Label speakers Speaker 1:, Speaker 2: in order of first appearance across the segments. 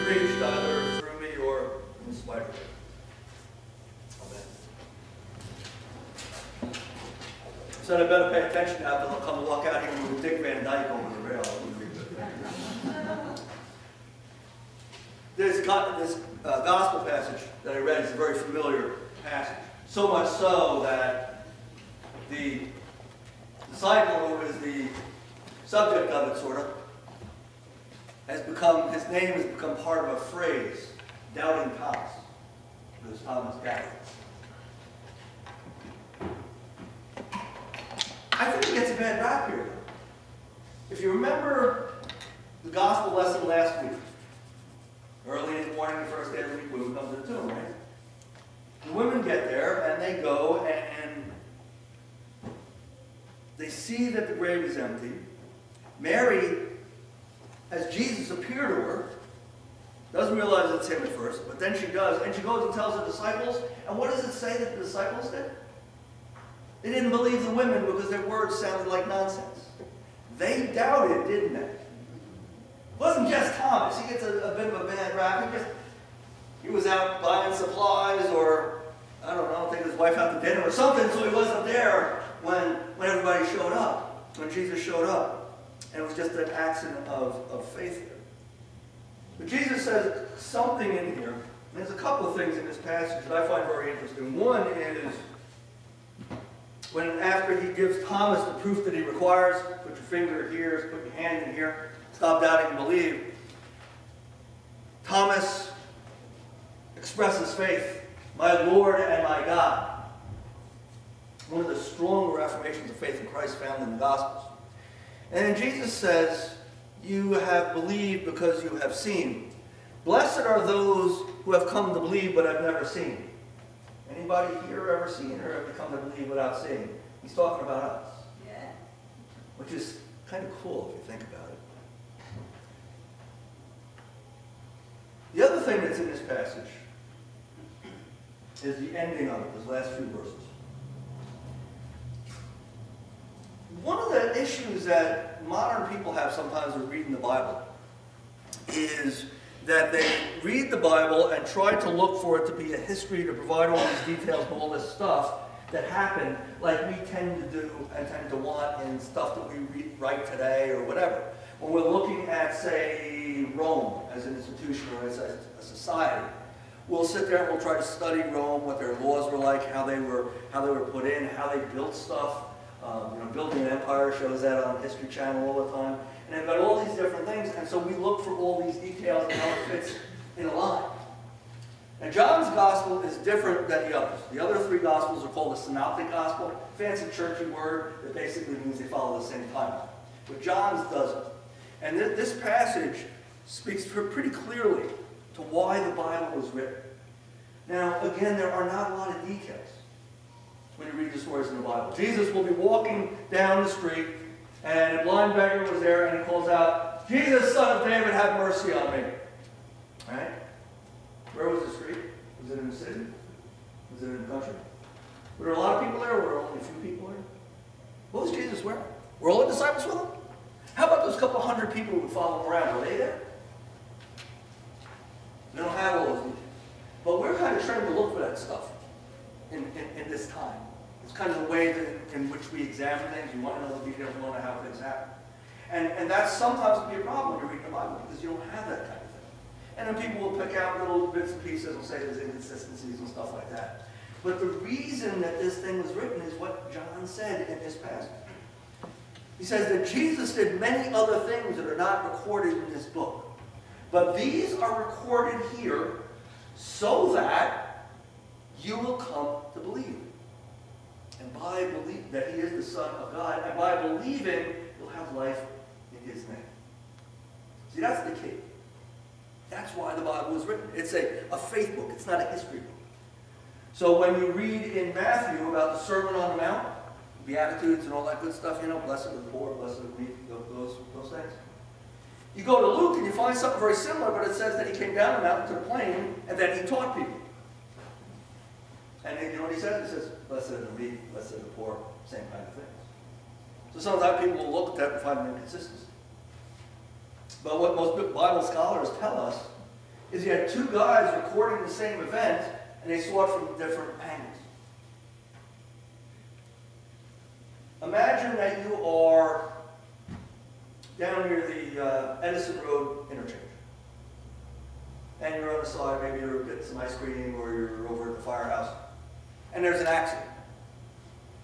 Speaker 1: preached either through me or in spite of me. Amen. So I better pay attention now because I'll come and walk out here with Dick Van Dyke over the rail. This gospel passage that I read is a very familiar passage. So much so that the disciple who is the subject of it, sort of, his name has become part of a phrase, Doubting Thomas. Because Thomas doubted. I think he gets a bad rap here. If you remember the gospel lesson last week, early in the morning, the first day of the week, when we come to the tomb, right? The women get there, and they go, and they see that the grave is empty. Mary, as Jesus appeared to her, doesn't realize it's him at first, but then she does, and she goes and tells the disciples, and what does it say that the disciples did? They didn't believe the women because their words sounded like nonsense. They doubted, didn't they? It wasn't just Thomas. He gets a bit of a bad rap. He was out buying supplies, or, I don't know, taking his wife out to dinner or something, so he wasn't there when everybody showed up, when Jesus showed up. And it was just an accident of faith there. But Jesus says something in here. There's a couple of things in this passage that I find very interesting. One is when after he gives Thomas the proof that he requires, put your finger here, put your hand in here, stop doubting and believe. Thomas expresses faith, my Lord and my God. One of the stronger affirmations of faith in Christ found in the Gospels. And then Jesus says, you have believed because you have seen. Blessed are those who have come to believe but have never seen. Anybody here ever seen or ever come to believe without seeing? He's talking about us. Yeah. Which is kind of cool if you think about it. The other thing that's in this passage is the ending of it, those last few verses. One of the issues that modern people have sometimes with reading the Bible is that they read the Bible and try to look for it to be a history, to provide all these details and all this stuff that happened like we tend to do and tend to want in stuff that we write today or whatever. When we're looking at, say, Rome as an institution or as a society, we'll sit there and we'll try to study Rome, what their laws were like, how they were put in, how they built stuff. Building an empire shows that on History Channel all the time. And they've got all these different things, and so we look for all these details and how it fits in a line. Now, John's Gospel is different than the others. The other three Gospels are called the Synoptic Gospel, fancy churchy word that basically means they follow the same timeline. But John's doesn't. And this passage speaks pretty clearly to why the Bible was written. Now, again, there are not a lot of details when you read the stories in the Bible. Jesus will be walking down the street, and a blind beggar was there, and he calls out, Jesus, Son of David, have mercy on me. Right? Where was the street? Was it in the city? Was it in the country? Were there a lot of people there, or were there only a few people there? What was Jesus wearing? Were all the disciples with him? How about those couple hundred people who would follow him around? Were they there? They don't have all those details. But we're kind of trained to look for that stuff in this time. It's kind of the way in which we examine things. You want to know the details, you want to know how things happen. And that sometimes can be a problem when you're reading the Bible because you don't have that kind of thing. And then people will pick out little bits and pieces and say there's inconsistencies and stuff like that. But the reason that this thing was written is what John said in this passage. He says that Jesus did many other things that are not recorded in this book. But these are recorded here so that you will come to believe. And by believing that he is the Son of God, and by believing, you'll have life in his name. See, that's the key. That's why the Bible was written. It's a faith book. It's not a history book. So when you read in Matthew about the Sermon on the Mount, Beatitudes and all that good stuff, blessed are the poor, blessed are the meek, those things. You go to Luke and you find something very similar, but it says that he came down the mountain to the plain and that he taught people. And then, you know what he says? He says, blessed are the meek, blessed are the poor, same kind of things. So sometimes people will look at that and find an inconsistency. But what most Bible scholars tell us is you had two guys recording the same event, and they saw it from different angles. Imagine that you are down near the Edison Road interchange. And you're on the side, maybe you're getting some ice cream, or you're over at the firehouse, and there's an accident.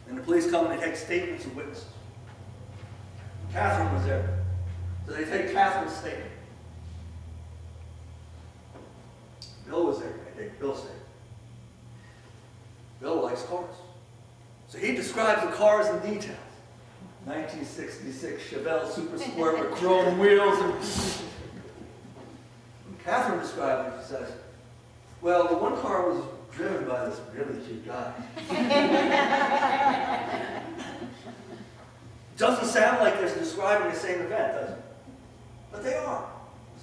Speaker 1: And the police come and they take statements of witnesses. Catherine was there. So they take Catherine's statement. Bill was there. They take Bill's statement. Bill likes cars. So he describes the cars in detail. 1966 Chevelle Super Sport with chrome wheels. And Catherine described it. She says, well, the one car was driven by this really cute guy. Doesn't sound like they're describing the same event, does it? But they are.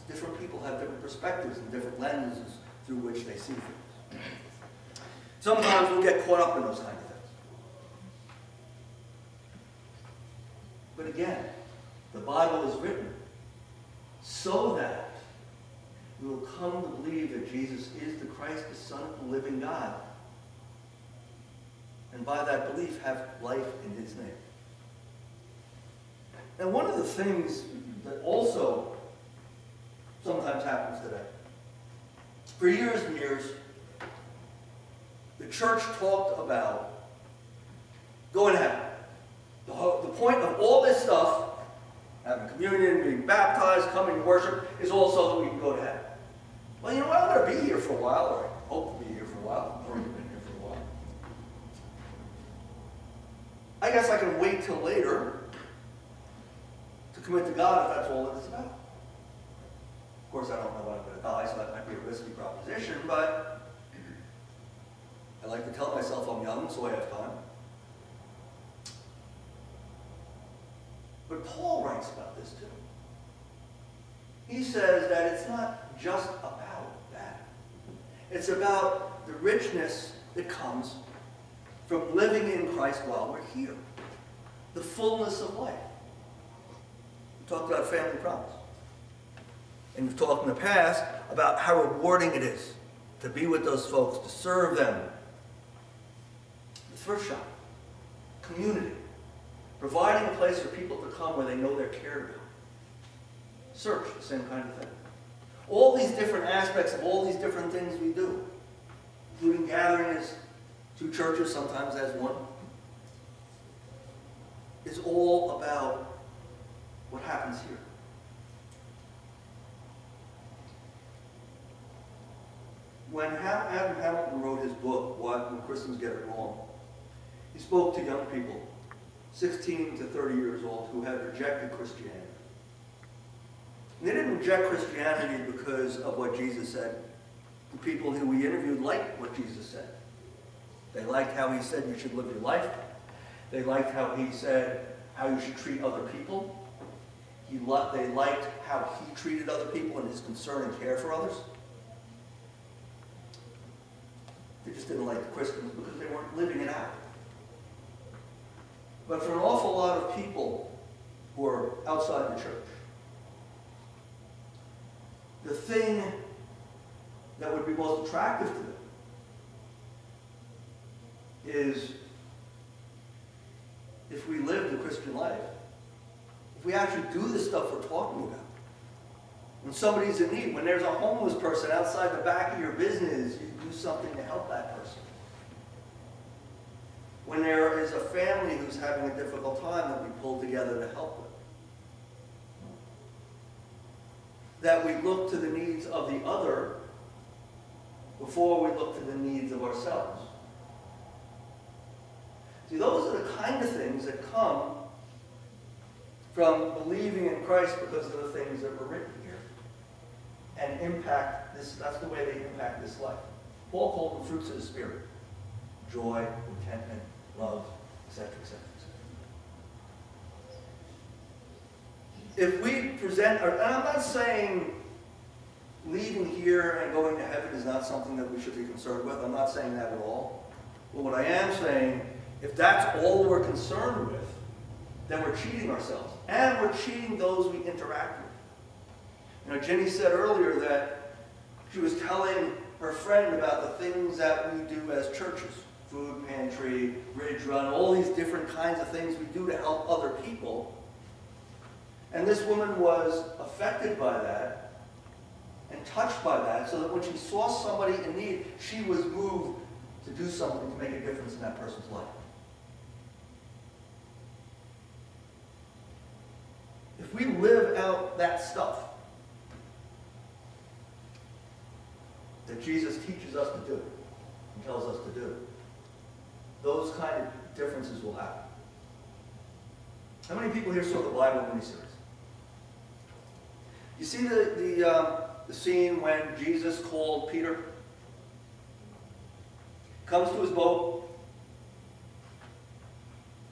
Speaker 1: Different people have different perspectives and different lenses through which they see things. Sometimes we'll get caught up in those kind of things. But again, the Bible is written so that we will come to believe that Jesus is the Christ, the Son of the living God. And by that belief, have life in his name. And one of the things that also sometimes happens today, for years and years, the church talked about going to heaven. The point of all this stuff, having communion, being baptized, coming to worship, is all so that we can go to heaven. Well, you know what? I'm going to be here for a while, or I hope to be here for a while. I've already been here for a while. I guess I can wait till later to commit to God if that's all that it's about. Of course, I don't know when I'm going to die, so that might be a risky proposition, but I like to tell myself I'm young, so I have time. But Paul writes about this too. He says that it's not just about that. It's about the richness that comes from living in Christ while we're here. The fullness of life. We talked about family promise. And we've talked in the past about how rewarding it is to be with those folks, to serve them. The thrift shop, community, providing a place for people to come where they know they're cared about. Search, the same kind of thing. All these different aspects of all these different things we do, including gathering as two churches, sometimes as one, is all about what happens here. When Adam Hamilton wrote his book, When Christians Get It Wrong, he spoke to young people, 16 to 30 years old, who had rejected Christianity. And they didn't reject Christianity because of what Jesus said. The people who we interviewed liked what Jesus said. They liked how he said you should live your life. They liked how he said how you should treat other people. They liked how he treated other people and his concern and care for others. They just didn't like the Christians because they weren't living it out. But for an awful lot of people who are outside the church, the thing that would be most attractive to them is if we live the Christian life, if we actually do the stuff we're talking about. When somebody's in need, when there's a homeless person outside the back of your business, you do something to help that person. When there is a family who's having a difficult time that we pull together to help them. That we look to the needs of the other before we look to the needs of ourselves. See, those are the kind of things that come from believing in Christ because of the things that were written here. And impact this, that's the way they impact this life. Paul called them fruits of the Spirit. Joy, contentment, love, etc., etc., etc. If we present, and I'm not saying leaving here and going to heaven is not something that we should be concerned with. I'm not saying that at all. But what I am saying, if that's all we're concerned with, then we're cheating ourselves. And we're cheating those we interact with. You know, Jenny said earlier that She was telling her friend about the things that we do as churches. Food pantry, bridge run, all these different kinds of things we do to help other people. And this woman was affected by that and touched by that, so that when she saw somebody in need, she was moved to do something to make a difference in that person's life. If we live out that stuff that Jesus teaches us to do and tells us to do, those kind of differences will happen. How many people here saw the Bible miniseries? You see the scene when Jesus called Peter? Comes to his boat,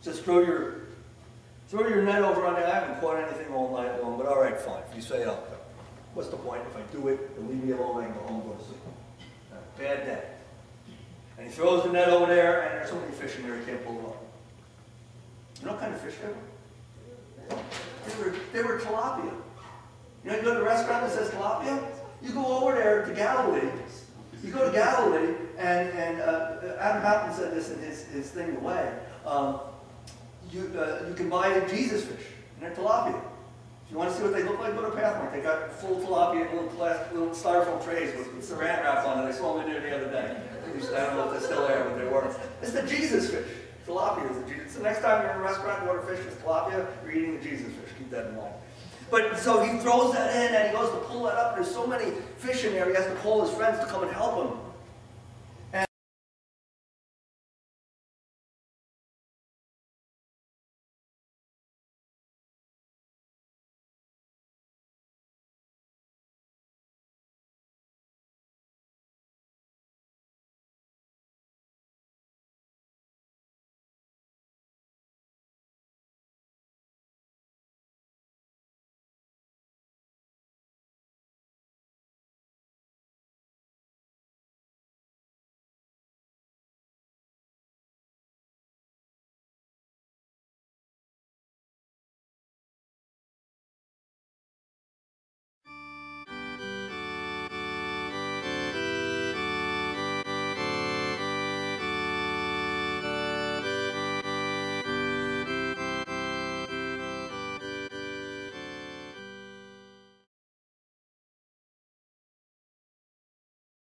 Speaker 1: says, throw your net over on there. I haven't caught anything all night long, but all right, fine. If you say I'll go. What's the point? If I do it, they'll leave me alone and go home and go to sleep. Bad day. And he throws the net over there, and there's so many fish in there he can't pull them up. You know what kind of fish they were? They were tilapia. You know, you go to a restaurant that says tilapia? You go over there to Galilee. You go to Galilee, and Adam Houghton said this in his thing, The Way. You can buy Jesus fish, and they're tilapia. If you want to see what they look like, go to Pathmark. They got full tilapia in little styrofoam trays with saran wrap on it. I saw them in there the other day. I don't know if they're still there, but they were. It's the Jesus fish. Tilapia is the Jesus. So next time you're in a restaurant and you order fish with tilapia, you're eating the Jesus fish. Keep that in mind. But so he throws that in and he goes to pull that up. There's so many fish in there, he has to call his friends to come and help him.